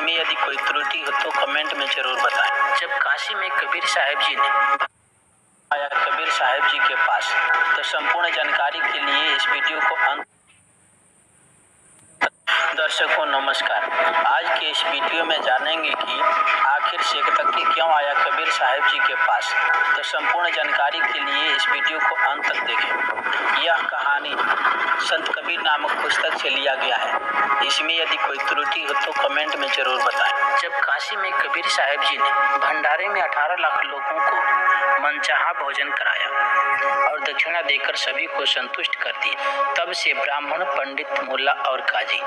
इसमें यदि कोई त्रुटि हो तो कमेंट में जरूर बताएं। जब काशी में कबीर साहब जी ने आया कबीर साहब जी के पास, तो संपूर्ण जानकारी के लिए इस वीडियो को अंत। दर्शकों नमस्कार। आज के इस वीडियो में जानेंगे कि आखिर शेख तकी क्यों आया कबीर साहब जी के पास, तो संपूर्ण जानकारी के लिए इस वीडियो को अंत तक देखें। यह कहानी संत कबीर नामक पुस्तक से लिया गया है। इसमें यदि कोई त्रुटि हो तो कमेंट में जरूर बताएं। जब काशी में कबीर साहब जी ने भंडारे में 18 लाख लोगों को मनचाहा भोजन कराया और दक्षिणा देकर सभी को संतुष्ट कर दिया, तब से ब्राह्मण, पंडित, मुल्ला और काजी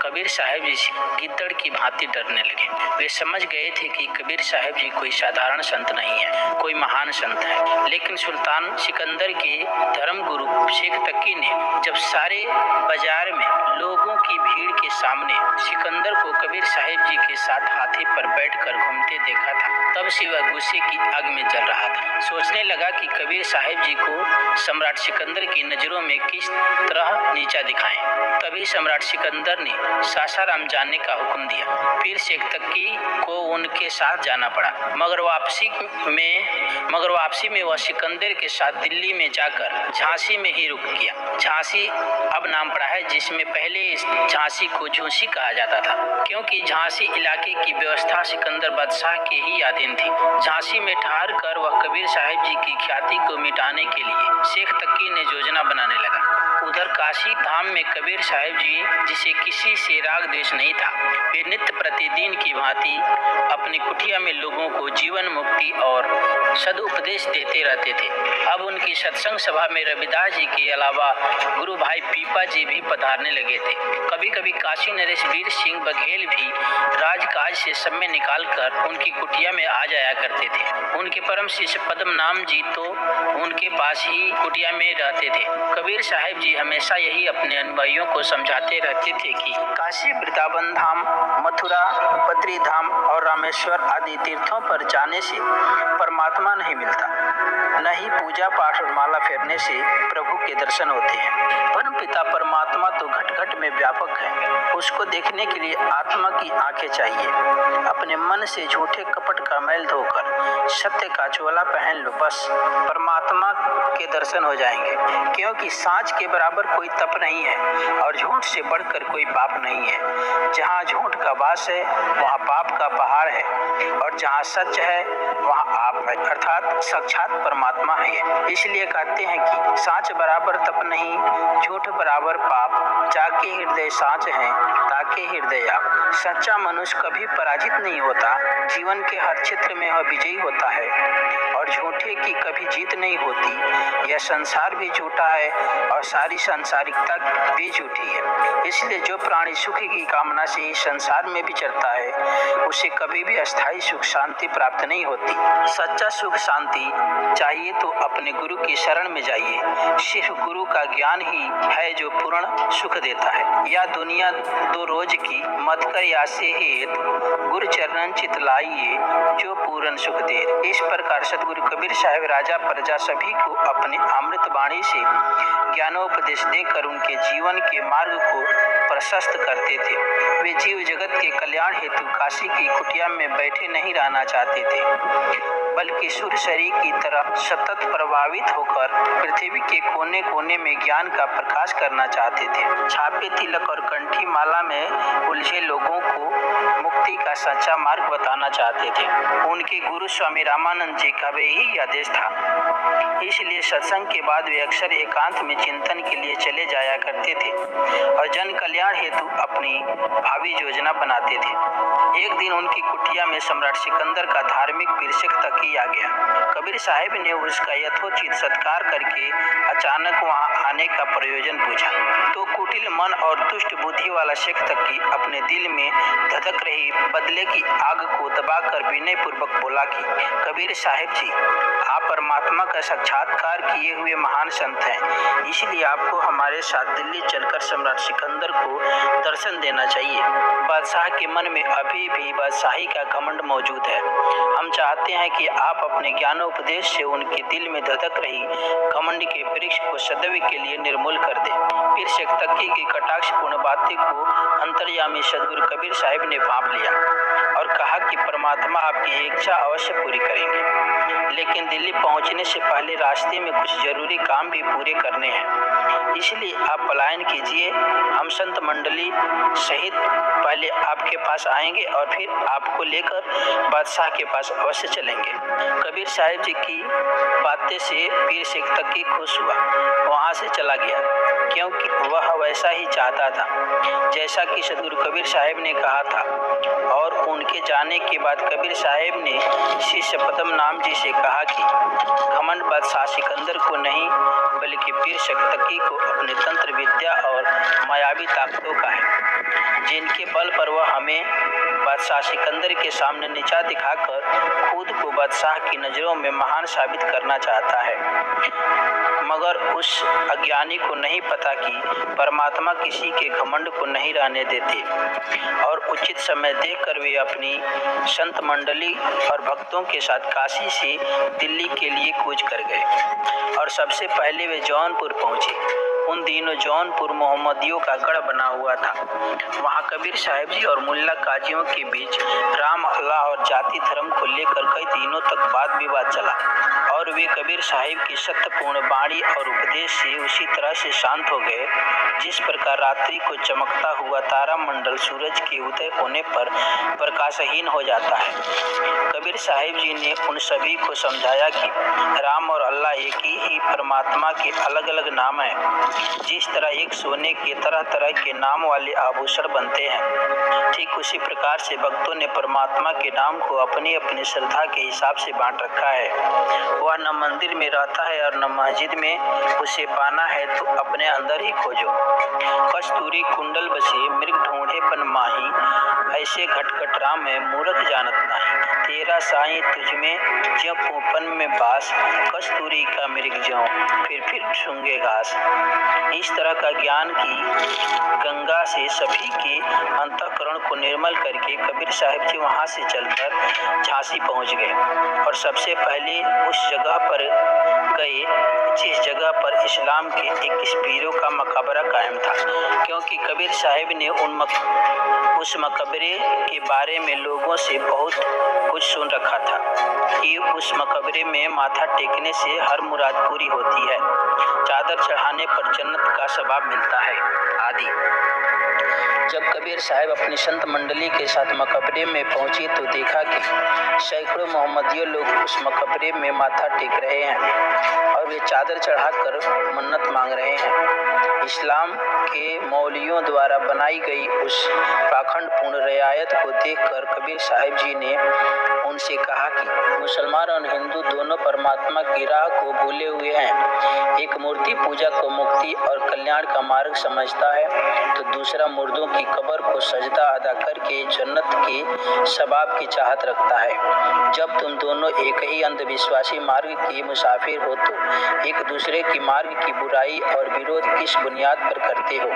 कबीर साहब जी से गिद्दड़ की भांति डरने लगे। वे समझ गए थे कि कबीर साहब जी कोई साधारण संत नहीं है, कोई महान संत है। लेकिन सुल्तान सिकंदर के धर्मगुरु शेख तकी ने जब सारे बाजार में लोगों की भीड़ के सामने सिकंदर को कबीर साहब जी के साथ हाथी पर बैठकर घूमते देखा था, तब से वह गुस्से की आग में जल रहा था। सोचने लगा कि कबीर साहब जी को सम्राट सिकंदर की नजरों में किस तरह नीचा दिखाएं। तभी सम्राट सिकंदर ने सासाराम जाने का हुक्म दिया। फिर शेख तकी को उनके साथ जाना पड़ा, मगर वापसी में वह सिकंदर के साथ दिल्ली में जाकर झांसी में ही रुक गया। झांसी अब नाम पड़ा है, जिसमें पहले इस झांसी को झूंसी कहा जाता था, क्योंकि झांसी इलाके की व्यवस्था सिकंदर बादशाह के ही अधीन थी। झांसी में ठहर कर वह कबीर साहब जी की ख्याति को मिटाने के लिए शेख तकी ने योजना बनाने लगा। उधर काशी धाम में कबीर साहब जी, जिसे किसी से राग द्वेष नहीं था, वे नित्य प्रतिदिन की भांति अपनी कुटिया में लोगों को जीवन मुक्ति और सदुपदेश देते रहते थे। अब उनकी सत्संग सभा में रविदास जी के अलावा गुरु भाई पीपा जी भी पधारने लगे थे। कभी कभी काशी नरेश वीर सिंह बघेल भी राजकाज से समय निकालकर उनकी कुटिया में आ जाया करते थे। उनके परम शिष्य पद्म नाम जी तो उनके पास ही कुटिया में रहते थे। कबीर साहब जी हमेशा यही अपने अनुयायियों को समझाते रहते थे कि काशी, वृंदावन धाम, मथुरा, बद्री धाम और रामेश्वर आदि तीर्थों पर जाने से परमात्मा नहीं मिलता, न ही पूजा पाठ और माला फेरने से प्रभु के दर्शन होते हैं। परम पिता परमात्मा तो घट घट में व्यापक है, उसको देखने के लिए आत्मा की आंखें चाहिए। अपने मन से झूठे कपट का मैल धोकर सत्य का चोला पहन लो, बस परमात्मा के दर्शन हो जाएंगे। क्योंकि सांच के बराबर कोई तप नहीं है और झूठ से बढ़कर कोई पाप नहीं है। जहाँ झूठ का वास है वहाँ पाप का पहाड़ है, और जहाँ सच है वहाँ आप है, अर्थात साक्षात परमात्मा है। इसलिए कहते हैं कि सांच बराबर तप नहीं, झूठ बराबर पाप, जाके हृदय सांच है ताके हृदय आप। सच्चा मनुष्य कभी पराजित नहीं होता, जीवन के हर क्षेत्र में वह विजयी होता है, और झूठे की कभी जीत नहीं होती। यह संसार भी झूठा है और सारी सांसारिकता भी झूठी है। इसलिए जो प्राणी सुख की कामना से इस संसार में विचरता है, उसे कभी भी अस्थायी सुख शांति प्राप्त नहीं होती। सच्चा सुख शांति चाहिए तो अपने गुरु की शरण में जाइए। सिर्फ गुरु का ज्ञान ही है जो पूर्ण सुख देता है। या दुनिया दो रोज की मत कर यासे हेत, गुरु चरणन चितलाइए जो पूर्ण सुख दे। इस प्रकार सतगुरु कबीर साहब राजा प्रजा सभी को अपने अमृत वाणी से ज्ञानोपदेश देकर उनके जीवन के मार्ग को प्रशस्त करते थे। वे जीव जगत के कल्याण हेतु काशी की कुटिया में बैठे नहीं रहना चाहते थे, बल्कि सूर्यशरी की तरह सतत प्रभावित होकर पृथ्वी के कोने कोने में ज्ञान का प्रकाश करना चाहते थे। छापे, तिलक और कंठी माला में उलझे लोगों को मुक्ति का सच्चा मार्ग बताना चाहते थे। उनके गुरु स्वामी रामानंद जी का वे ही आदेश था। इसलिए सत्संग के बाद वे अक्सर एकांत में चिंतन के लिए चले जाया करते थे और जन कल्याण हेतु अपनी भावी योजना बनाते थे। एक दिन उनकी कुटिया में सम्राट सिकंदर का धार्मिक वीर शेख तकी आ गया। कबीर साहब ने उसका यथोचित सत्कार करके अचानक वहां आने का प्रयोजन पूछा, तो कुटिल मन और दुष्ट बुद्धि वाला शेख तकी अपने दिल में धधक रही बदले की आग को दबाकर विनय पूर्वक बोला कि कबीर साहब जी, आप परमात्मा का साक्षात्कार किए हुए महान संत हैं, इसलिए आपको हमारे साथ दिल्ली चलकर सम्राट सिकंदर को दर्शन दर्शन देना चाहिए। बादशाह के मन में अभी भी बादशाही का घमंड मौजूद है। हम चाहते हैं कि आप अपने ज्ञानोपदेश से उनके दिल में धधक रही घमंड के वृक्ष को सदैव के लिए निर्मूल कर दे। पीर शेख तकी की कटाक्षपूर्ण बातें को अंतर्यामी सदगुरु कबीर साहिब ने भांप लिया और कहा कि परमात्मा आपकी इच्छा अवश्य पूरी करेंगे, लेकिन दिल्ली पहुंचने से पहले रास्ते में कुछ जरूरी काम भी पूरे करने हैं, इसलिए आप पलायन कीजिए। हम संत मंडली सहित पहले आपके पास आएंगे और फिर आपको लेकर बादशाह के पास अवश्य चलेंगे। कबीर साहिब जी की बातें से पीर शेख तकी खुश हुआ, वहां से चला गया, क्योंकि वह वैसा ही चाहता था जैसा कि सदगुरु कबीर साहिब ने कहा था। और उनके जाने के बाद कबीर साहिब ने शिष्य पदम नाम जी से कहा कि घमंड बादशाह सिकंदर को नहीं बल्कि पीर शेख तकी को अपने तंत्र विद्या और मायावी ताकतों का है, जिनके बल पर वह हमें बादशाह सिकंदर के सामने नीचा दिखाकर खुद को बादशाह की नज़रों में महान साबित करना चाहता है। मगर उस अज्ञानी को नहीं पता कि परमात्मा किसी के घमंड को नहीं रहने देते और उचित समय देखकर वे अपनी संत मंडली और भक्तों के साथ काशी से दिल्ली के लिए कूच कर गए और सबसे पहले वे जौनपुर पहुंचे। उन दिनों जौनपुर मोहम्मदियों का गढ़ बना हुआ था। वहां कबीर साहिब जी और मुल्ला काजियों के बीच राम, अल्लाह और जाति धर्म को लेकर कई दिनों तक वाद विवाद चला और वे कबीर साहिब की सत्यपूर्ण वाणी और उपदेश से उसी तरह से शांत हो गए जिस प्रकार रात्रि को चमकता हुआ तारा मंडल सूरज के उदय होने पर प्रकाशहीन हो जाता है। कबीर साहिब जी ने उन सभी को समझाया कि राम और अल्लाह एक ही परमात्मा के अलग अलग नाम हैं। जिस तरह एक सोने के तरह तरह के नाम वाले आभूषण बनते हैं, ठीक उसी प्रकार से भक्तों ने परमात्मा के नाम को अपनी अपनी श्रद्धा के हिसाब से बांट रखा है। वह न मंदिर में रहता है और न मस्जिद में। उसे पाना है तो अपने अंदर ही खोजो। कस्तूरी कुंडल बसे मृग ढूंढे पन माही, ऐसे घटघट राम है मूर्ख जानत नाही। तेरा साईं तुझ में ज्यों पोपन में बास, कस्तूरी का मृग ज्यों फिर सूंघे घास। इस तरह का ज्ञान की गंगा से सभी के अंतःकरण को निर्मल करके कबीर साहिब जी वहां से चलकर झांसी पहुंच गए और सबसे पहले उस जगह पर गए जिस जगह पर इस्लाम के 21 पीरों का मकबरा कायम था, क्योंकि कबीर साहिब ने उस मकबरे के बारे में लोगों से बहुत कुछ सुन रखा था कि उस मकबरे में माथा टेकने से हर मुराद पूरी होती है, चादर चढ़ाने पर जन्नत का सवाब मिलता है आदि। जब कबीर साहिब अपनी संत मंडली के साथ मकबरे में पहुंचे तो देखा कि सैकड़ों मोहम्मदियों लोग उस मकबरे में माथा टेक रहे हैं और वे चादर चढ़ाकर मन्नत मांग रहे हैं। इस्लाम के मौलवियों द्वारा बनाई गई उस पाखंडपूर्ण रियायत को देखकर कबीर साहिब जी ने उनसे कहा कि मुसलमान और हिंदू दोनों परमात्मा की राह को भूले हुए हैं। एक मूर्ति पूजा को मुक्ति और कल्याण का मार्ग समझता है तो दूसरा मुर्दों की कब्र को सजदा अदा करके जन्नत के सवाब की चाहत रखता है। जब तुम दोनों एक ही अंधविश्वासी मार्ग के मुसाफिर हो तो एक दूसरे की मार्ग की बुराई और विरोध किस बुनियाद पर करते हो?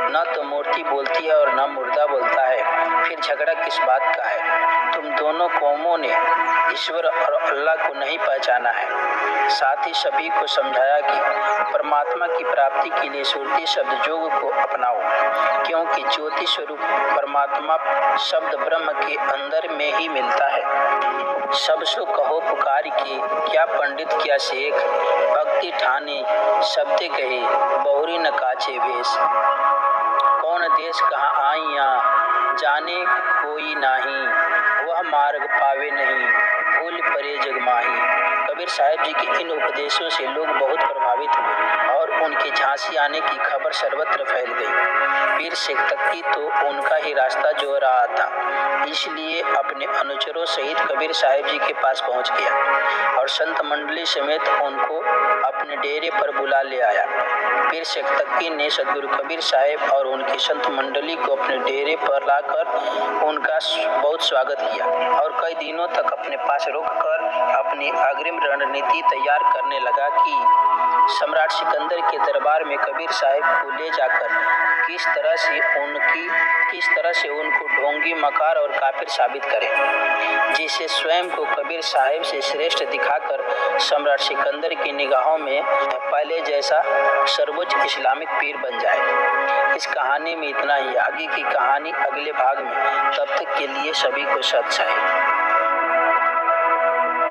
न तो मूर्ति बोलती है और न मुर्दा बोलता है, फिर झगड़ा किस बात का है? तुम दोनों कौमों ने ईश्वर और अल्लाह को नहीं पहचाना है। साथ ही सभी को समझाया कि परमात्मा की प्राप्ति के लिए सुरती शब्द योग को अपनाओ, क्योंकि ज्योति स्वरूप परमात्मा शब्द ब्रह्म के अंदर में ही मिलता है। सब सो कहो पुकार के, क्या पंडित क्या शेख, भक्ति ठाने शब्द कहे बहुरी न काचे वेश। कौन देश कहाँ आइया जाने कोई नाही, वह मार्ग पावे नहीं भूल परे जगमाही। कबीर साहिब जी के इन उपदेशों से लोग बहुत प्रभावित हुए और उनके झांसी आने की खबर सर्वत्र फैल गई। पीर शेख तकी तो उनका ही रास्ता जो रहा था, इसलिए अपने अनुचरों सहित कबीर साहिब जी के पास पहुंच गया और संत मंडली समेत उनको अपने डेरे पर बुला ले आया। पीर शेख तकी ने सदगुरु कबीर साहिब और उनकी संत मंडली को अपने डेरे पर लाकर उनका बहुत स्वागत किया और कई दिनों तक अपने पास रोककर अपनी अग्रिम रणनीति तैयार करने लगा कि सम्राट सिकंदर के दरबार में कबीर साहब को ले जाकर किस तरह से उनको ढोंगी, मकार और काफिर साबित करें, जिससे स्वयं को कबीर साहब से श्रेष्ठ दिखाकर सम्राट सिकंदर की निगाहों में पहले जैसा सर्वोच्च इस्लामिक पीर बन जाए। इस कहानी में इतना ही। आगे की कहानी अगले भाग में। तब तक के लिए सभी को सत साहिब।